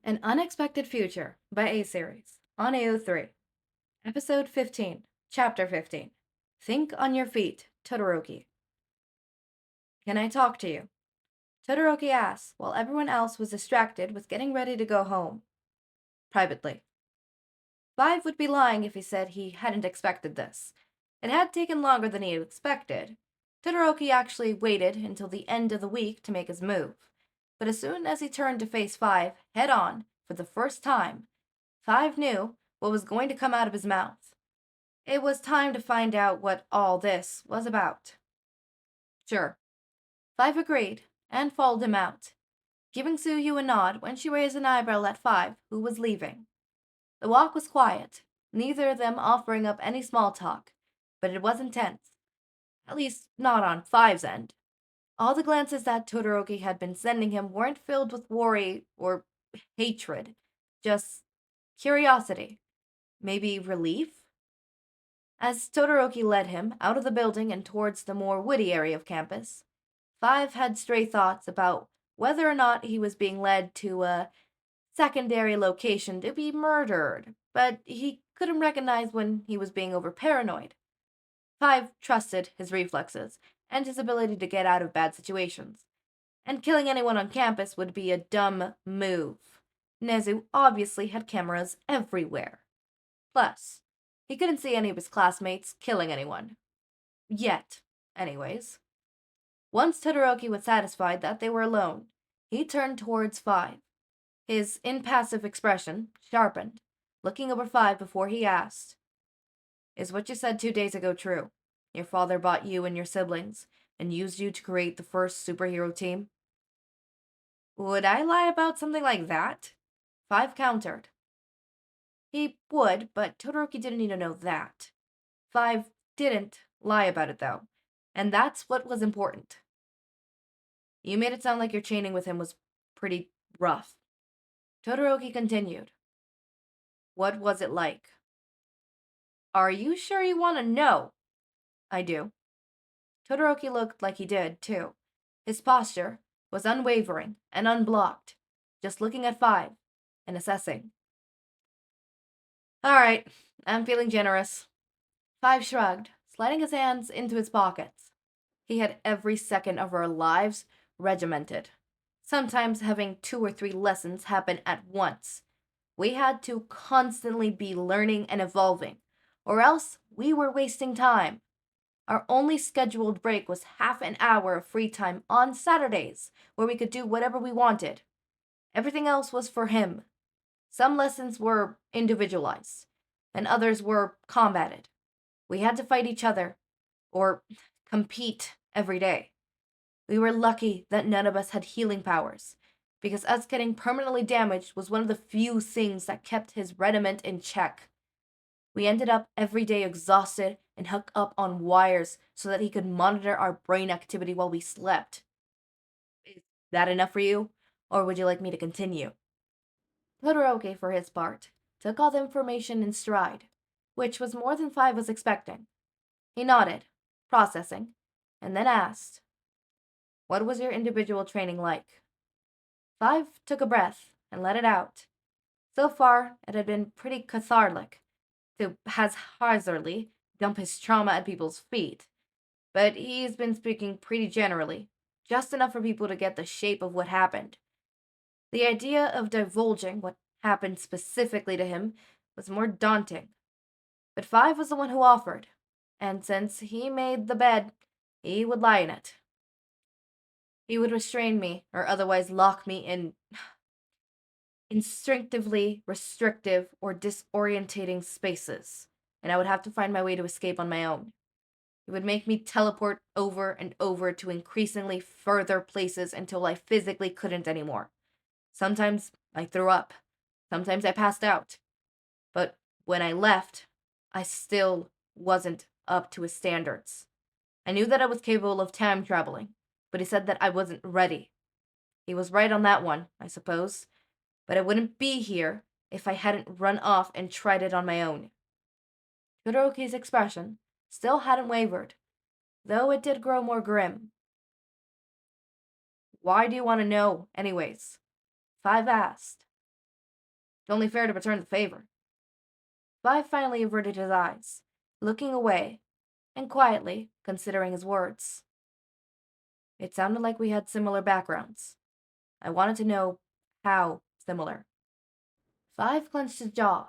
An Unexpected Future by A Series on AO3. Episode 15, Chapter 15. Think on Your Feet, Todoroki. Can I talk to you? Todoroki asked while everyone else was distracted with getting ready to go home. Privately. Five would be lying if he said he hadn't expected this. It had taken longer than he had expected. Todoroki actually waited until the end of the week to make his move. But as soon as he turned to face Five head on for the first time, Five knew what was going to come out of his mouth. It was time to find out what all this was about. Sure. Five agreed, and followed him out, giving Suyu a nod when she raised an eyebrow at Five, who was leaving. The walk was quiet, neither of them offering up any small talk, but it was intense. At least, not on Five's end. All the glances that Todoroki had been sending him weren't filled with worry or hatred, just curiosity. Maybe relief? As Todoroki led him out of the building and towards the more woody area of campus, Five had stray thoughts about whether or not he was being led to a secondary location to be murdered, but he couldn't recognize when he was being over-paranoid. Five trusted his reflexes and his ability to get out of bad situations, and killing anyone on campus would be a dumb move. Nedzu obviously had cameras everywhere. Plus, he couldn't see any of his classmates killing anyone. Yet, anyways. Once Todoroki was satisfied that they were alone, he turned towards Five. His impassive expression sharpened, looking over Five before he asked, "Is what you said 2 days ago true? Your father bought you and your siblings, and used you to create the first superhero team?" "Would I lie about something like that?" Five countered. He would, but Todoroki didn't need to know that. Five didn't lie about it, though, and that's what was important. "You made it sound like your chaining with him was pretty rough." Todoroki continued. "What was it like?" "Are you sure you want to know?" "I do." Todoroki looked like he did, too. His posture was unwavering and unblocked, just looking at Five and assessing. "All right, I'm feeling generous." Five shrugged, sliding his hands into his pockets. He had every second of our lives regimented, sometimes having 2 or 3 lessons happen at once. We had to constantly be learning and evolving, or else we were wasting time. Our only scheduled break was half an hour of free time on Saturdays, where we could do whatever we wanted. Everything else was for him. Some lessons were individualized, and others were combated. We had to fight each other, or compete every day. We were lucky that none of us had healing powers, because us getting permanently damaged was one of the few things that kept his regiment in check. We ended up every day exhausted and hooked up on wires so that he could monitor our brain activity while we slept. Is that enough for you? Or would you like me to continue? Todoroki, for his part, took all the information in stride, which was more than Five was expecting. He nodded, processing, and then asked, "What was your individual training like?" Five took a breath and let it out. So far, it had been pretty cathartic to haphazardly dump his trauma at people's feet, but he's been speaking pretty generally, just enough for people to get the shape of what happened. The idea of divulging what happened specifically to him was more daunting, but Five was the one who offered, and since he made the bed, he would lie in it. He would restrain me or otherwise lock me in instinctively restrictive or disorientating spaces, and I would have to find my way to escape on my own. It would make me teleport over and over to increasingly further places until I physically couldn't anymore. Sometimes I threw up. Sometimes I passed out. But when I left, I still wasn't up to his standards. I knew that I was capable of time traveling, but he said that I wasn't ready. He was right on that one, I suppose, but I wouldn't be here if I hadn't run off and tried it on my own. Todoroki's expression still hadn't wavered, though it did grow more grim. "Why do you want to know, anyways?" Five asked. It's only fair to return the favor. Five finally averted his eyes, looking away, and quietly considering his words. It sounded like we had similar backgrounds. I wanted to know how similar. Five clenched his jaw.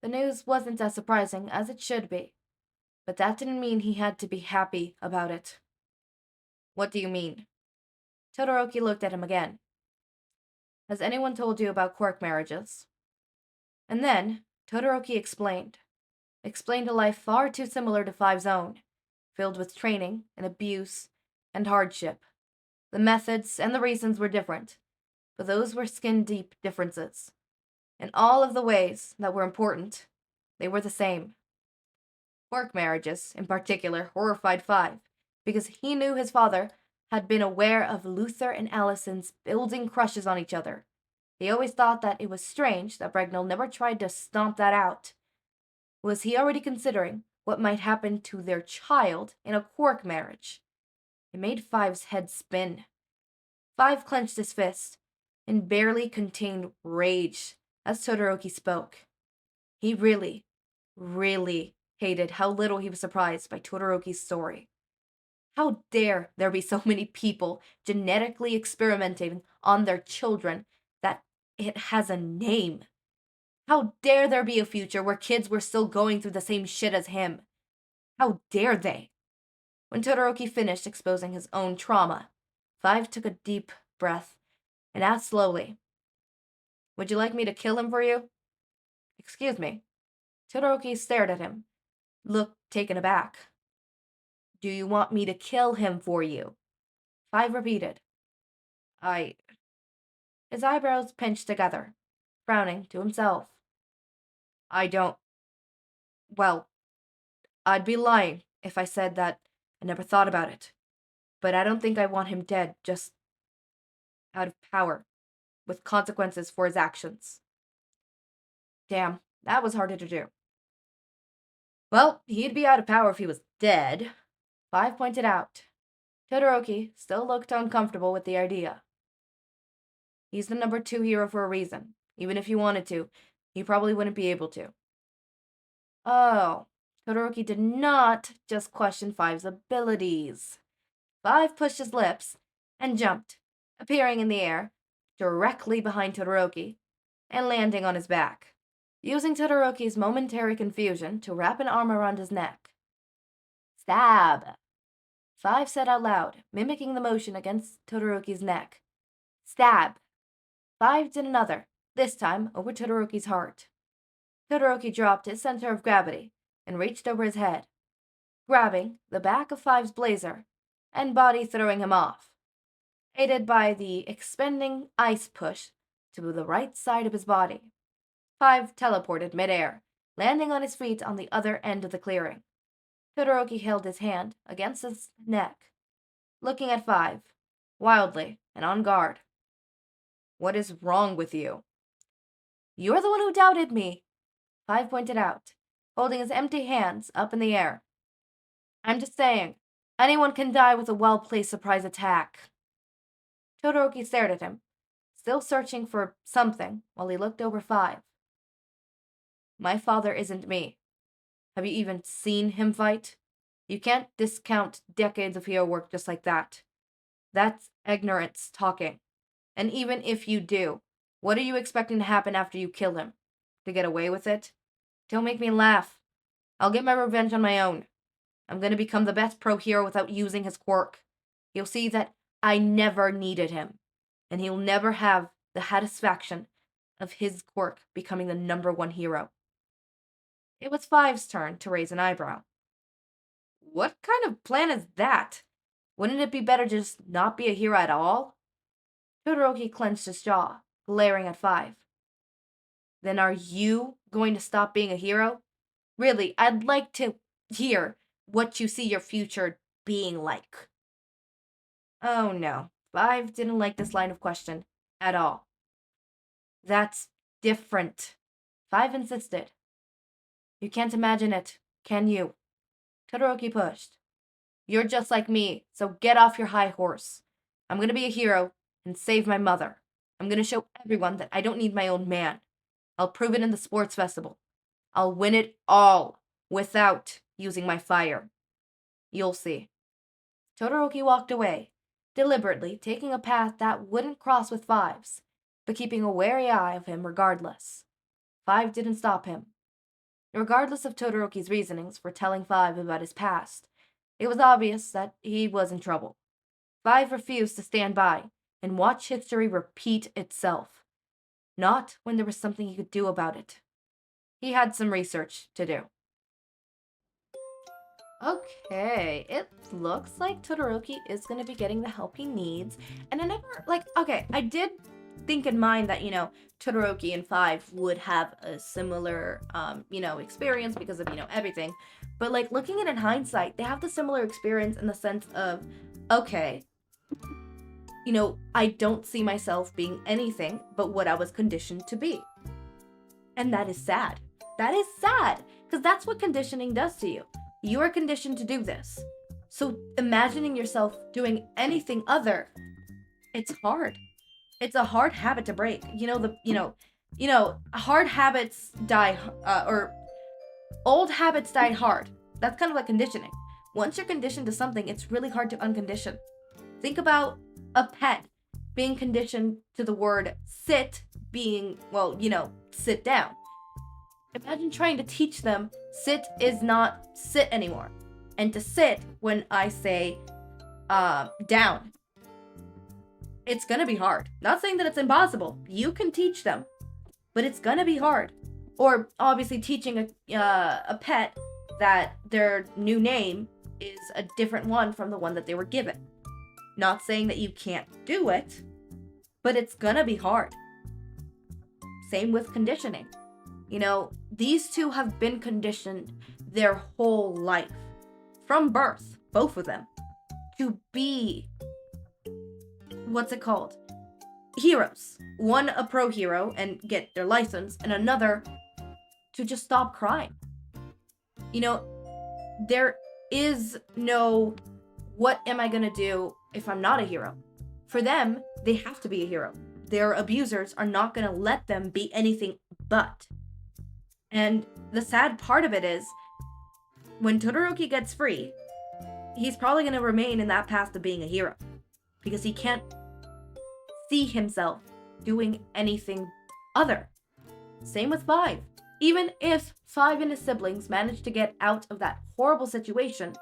The news wasn't as surprising as it should be, but that didn't mean he had to be happy about it. What do you mean? Todoroki looked at him again. Has anyone told you about quirk marriages? And then Todoroki explained a life far too similar to Five's own, filled with training and abuse and hardship. The methods and the reasons were different, but those were skin-deep differences. In all of the ways that were important, they were the same. Quirk marriages, in particular, horrified Five, because he knew his father had been aware of Luther and Allison's building crushes on each other. He always thought that it was strange that Bragnell never tried to stomp that out. Was he already considering what might happen to their child in a quirk marriage? It made Five's head spin. Five clenched his fist and barely contained rage as Todoroki spoke. He really, really hated how little he was surprised by Todoroki's story. How dare there be so many people genetically experimenting on their children that it has a name? How dare there be a future where kids were still going through the same shit as him? How dare they? When Todoroki finished exposing his own trauma, Five took a deep breath and asked slowly, Would you like me to kill him for you? Excuse me. Todoroki stared at him, looked taken aback. Do you want me to kill him for you? Five repeated. I. His eyebrows pinched together, frowning to himself. I don't. Well, I'd be lying if I said that I never thought about it. But I don't think I want him dead just out of power, with consequences for his actions. Damn, that was harder to do. Well, he'd be out of power if he was dead, Five pointed out. Todoroki still looked uncomfortable with the idea. He's the number 2 hero for a reason. Even if he wanted to, he probably wouldn't be able to. Oh, Todoroki did not just question Five's abilities. Five pushed his lips and jumped, appearing in the air, directly behind Todoroki, and landing on his back, using Todoroki's momentary confusion to wrap an arm around his neck. Stab! Five said out loud, mimicking the motion against Todoroki's neck. Stab! Five did another, this time over Todoroki's heart. Todoroki dropped his center of gravity and reached over his head, grabbing the back of Five's blazer and body throwing him off, aided by the expending ice push to the right side of his body. Five teleported midair, landing on his feet on the other end of the clearing. Todoroki held his hand against his neck, looking at Five, wildly and on guard. What is wrong with you? You're the one who doubted me, Five pointed out, holding his empty hands up in the air. I'm just saying, anyone can die with a well-placed surprise attack. Todoroki stared at him, still searching for something while he looked over Five. My father isn't me. Have you even seen him fight? You can't discount decades of hero work just like that. That's ignorance talking. And even if you do, what are you expecting to happen after you kill him? To get away with it? Don't make me laugh. I'll get my revenge on my own. I'm gonna become the best pro hero without using his quirk. He'll see that I never needed him, and he'll never have the satisfaction of his quirk becoming the number 1 hero. It was Five's turn to raise an eyebrow. What kind of plan is that? Wouldn't it be better to just not be a hero at all? Todoroki clenched his jaw, glaring at Five. Then are you going to stop being a hero? Really, I'd like to hear what you see your future being like. Oh no, Five didn't like this line of question at all. That's different, Five insisted. You can't imagine it, can you? Todoroki pushed. You're just like me, so get off your high horse. I'm gonna be a hero and save my mother. I'm gonna show everyone that I don't need my own man. I'll prove it in the sports festival. I'll win it all without using my fire. You'll see. Todoroki walked away, deliberately taking a path that wouldn't cross with Five's, but keeping a wary eye of him regardless. Five didn't stop him. Regardless of Todoroki's reasonings for telling Five about his past, it was obvious that he was in trouble. Five refused to stand by and watch history repeat itself. Not when there was something he could do about it. He had some research to do. Okay, it looks like Todoroki is going to be getting the help he needs. And I never, I did think in mind that, Todoroki and Five would have a similar, experience because of, everything. But, looking at it in hindsight, they have the similar experience in the sense of, okay, I don't see myself being anything but what I was conditioned to be. And that is sad. That is sad, because that's what conditioning does to you. You are conditioned to do this. So imagining yourself doing anything other, it's hard. It's a hard habit to break. Hard habits die, or old habits die hard. That's kind of like conditioning. Once you're conditioned to something, it's really hard to uncondition. Think about a pet being conditioned to the word sit being, sit down. Imagine trying to teach them sit is not sit anymore. And to sit when I say down. It's gonna be hard. Not saying that it's impossible. You can teach them. But it's gonna be hard. Or obviously teaching a pet that their new name is a different one from the one that they were given. Not saying that you can't do it, but it's gonna be hard. Same with conditioning. These two have been conditioned their whole life, from birth, both of them, to be, heroes. One a pro hero and get their license, and another to just stop crying. There is no, what am I gonna do if I'm not a hero? For them, they have to be a hero. Their abusers are not gonna let them be anything but. And the sad part of it is, when Todoroki gets free, he's probably going to remain in that path of being a hero. Because he can't see himself doing anything other. Same with Five. Even if Five and his siblings manage to get out of that horrible situation,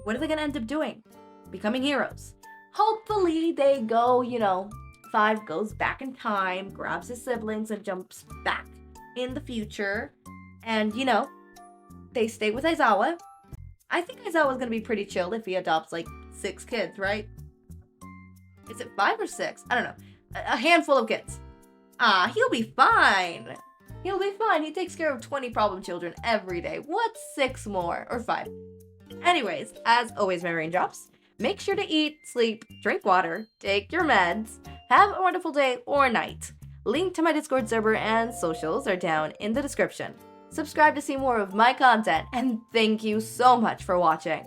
what are they going to end up doing? Becoming heroes. Hopefully they go, Five goes back in time, grabs his siblings, and jumps back in the future, and they stay with Aizawa. I think Aizawa's gonna be pretty chill if he adopts 6 kids, right? Is it 5 or 6? I don't know. A handful of kids. He'll be fine. He'll be fine. He takes care of 20 problem children every day. What's 6 more? Or 5? Anyways, as always, my raindrops, make sure to eat, sleep, drink water, take your meds, have a wonderful day or night. Link to my Discord server and socials are down in the description. Subscribe to see more of my content, and thank you so much for watching.